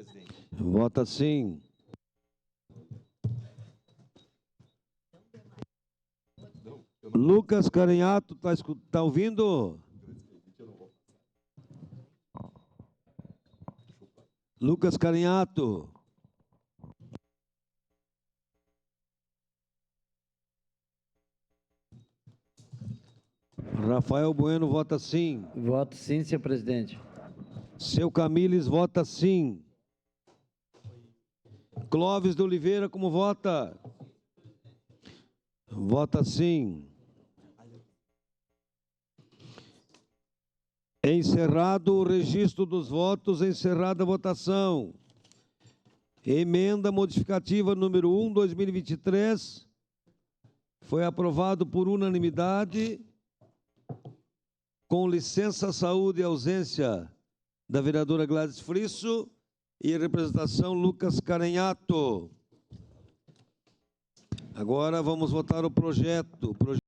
presidente. Vota sim. Lucas Carenhato, tá ouvindo? Lucas Carenhato. Rafael Bueno vota sim. Voto sim, senhor presidente. Seu Camilles vota sim. Clóvis de Oliveira, como vota? Vota sim. Encerrado o registro dos votos, encerrada a votação. Emenda modificativa número 1, 2023. Foi aprovado por unanimidade. Com licença, saúde e ausência da vereadora Gladys Frisso e representação Lucas Carenhato. Agora vamos votar o projeto.